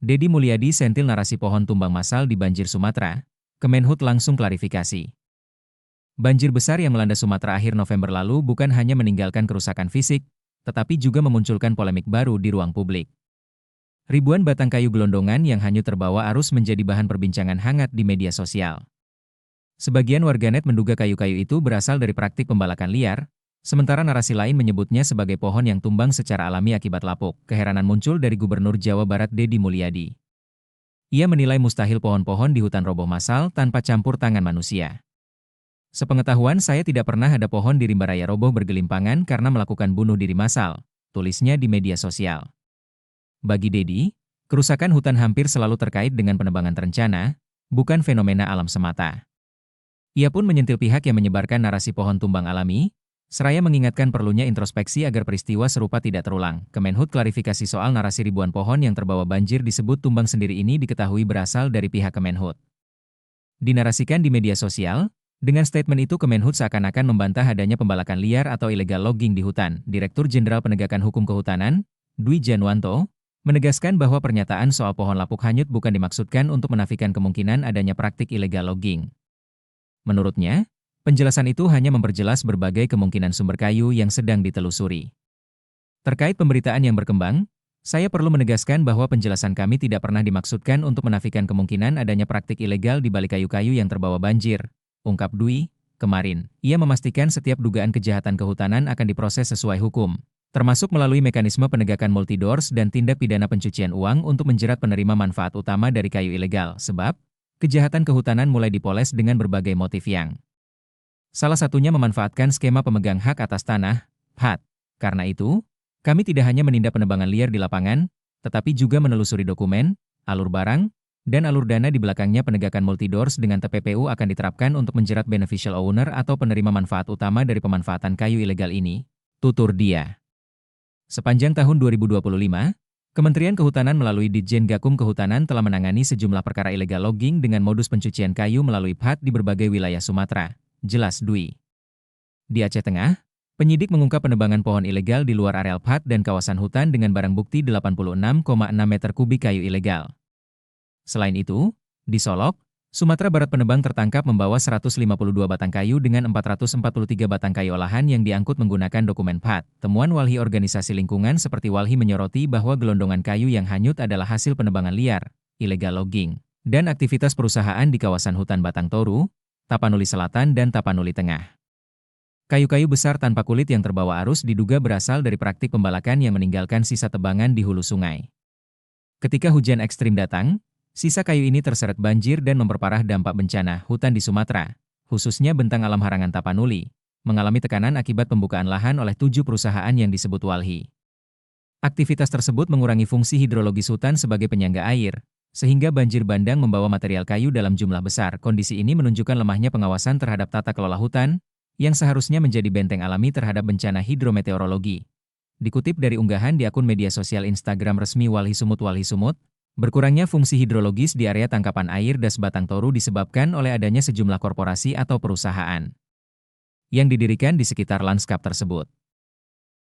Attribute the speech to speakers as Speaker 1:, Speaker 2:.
Speaker 1: Deddy Mulyadi sentil narasi pohon tumbang massal di banjir Sumatera. Kemenhub langsung klarifikasi. Banjir besar yang melanda Sumatera akhir November lalu bukan hanya meninggalkan kerusakan fisik, tetapi juga memunculkan polemik baru di ruang publik. Ribuan batang kayu gelondongan yang hanyut terbawa arus menjadi bahan perbincangan hangat di media sosial. Sebagian warganet menduga kayu-kayu itu berasal dari praktik pembalakan liar, sementara narasi lain menyebutnya sebagai pohon yang tumbang secara alami akibat lapuk. Keheranan muncul dari Gubernur Jawa Barat Deddy Mulyadi. Ia menilai mustahil pohon-pohon di hutan roboh massal tanpa campur tangan manusia. Sepengetahuan saya tidak pernah ada pohon di rimba raya roboh bergelimpangan karena melakukan bunuh diri massal, tulisnya di media sosial. Bagi Deddy, kerusakan hutan hampir selalu terkait dengan penebangan terencana, bukan fenomena alam semata. Ia pun menyentil pihak yang menyebarkan narasi pohon tumbang alami, seraya mengingatkan perlunya introspeksi agar peristiwa serupa tidak terulang. Kemenhub klarifikasi soal narasi ribuan pohon yang terbawa banjir disebut tumbang sendiri ini diketahui berasal dari pihak Kemenhub. Dinarasikan di media sosial, dengan statement itu Kemenhub seakan-akan membantah adanya pembalakan liar atau illegal logging di hutan. Direktur Jenderal Penegakan Hukum Kehutanan, Dwi Janwanto, menegaskan bahwa pernyataan soal pohon lapuk hanyut bukan dimaksudkan untuk menafikan kemungkinan adanya praktik illegal logging. Menurutnya, penjelasan itu hanya memperjelas berbagai kemungkinan sumber kayu yang sedang ditelusuri. Terkait pemberitaan yang berkembang, saya perlu menegaskan bahwa penjelasan kami tidak pernah dimaksudkan untuk menafikan kemungkinan adanya praktik ilegal di balik kayu-kayu yang terbawa banjir, ungkap Dwi. Kemarin, ia memastikan setiap dugaan kejahatan kehutanan akan diproses sesuai hukum, termasuk melalui mekanisme penegakan multidors dan tindak pidana pencucian uang untuk menjerat penerima manfaat utama dari kayu ilegal, sebab kejahatan kehutanan mulai dipoles dengan berbagai motif yang salah satunya memanfaatkan skema pemegang hak atas tanah, (HAT). Karena itu, kami tidak hanya menindak penebangan liar di lapangan, tetapi juga menelusuri dokumen, alur barang, dan alur dana di belakangnya. Penegakan multidors dengan TPPU akan diterapkan untuk menjerat beneficial owner atau penerima manfaat utama dari pemanfaatan kayu ilegal ini, tutur dia. Sepanjang tahun 2025, Kementerian Kehutanan melalui Ditjen Gakum Kehutanan telah menangani sejumlah perkara illegal logging dengan modus pencucian kayu melalui PHAT di berbagai wilayah Sumatera, jelas Dwi. Di Aceh Tengah, penyidik mengungkap penebangan pohon ilegal di luar areal PHAT dan kawasan hutan dengan barang bukti 86,6 meter kubik kayu ilegal. Selain itu, di Solok, Sumatera Barat penebang tertangkap membawa 152 batang kayu dengan 443 batang kayu olahan yang diangkut menggunakan dokumen PHAT. Temuan walhi organisasi lingkungan seperti Walhi menyoroti bahwa gelondongan kayu yang hanyut adalah hasil penebangan liar, illegal logging, dan aktivitas perusahaan di kawasan hutan Batang Toru, Tapanuli Selatan dan Tapanuli Tengah. Kayu-kayu besar tanpa kulit yang terbawa arus diduga berasal dari praktik pembalakan yang meninggalkan sisa tebangan di hulu sungai. Ketika hujan ekstrim datang, sisa kayu ini terseret banjir dan memperparah dampak bencana hutan di Sumatera, khususnya bentang alam harangan Tapanuli, mengalami tekanan akibat pembukaan lahan oleh 7 perusahaan yang disebut Walhi. Aktivitas tersebut mengurangi fungsi hidrologis hutan sebagai penyangga air, sehingga banjir bandang membawa material kayu dalam jumlah besar. Kondisi ini menunjukkan lemahnya pengawasan terhadap tata kelola hutan, yang seharusnya menjadi benteng alami terhadap bencana hidrometeorologi. Dikutip dari unggahan di akun media sosial Instagram resmi Walhi Sumut, berkurangnya fungsi hidrologis di area tangkapan air Das Batang Toru disebabkan oleh adanya sejumlah korporasi atau perusahaan yang didirikan di sekitar lanskap tersebut.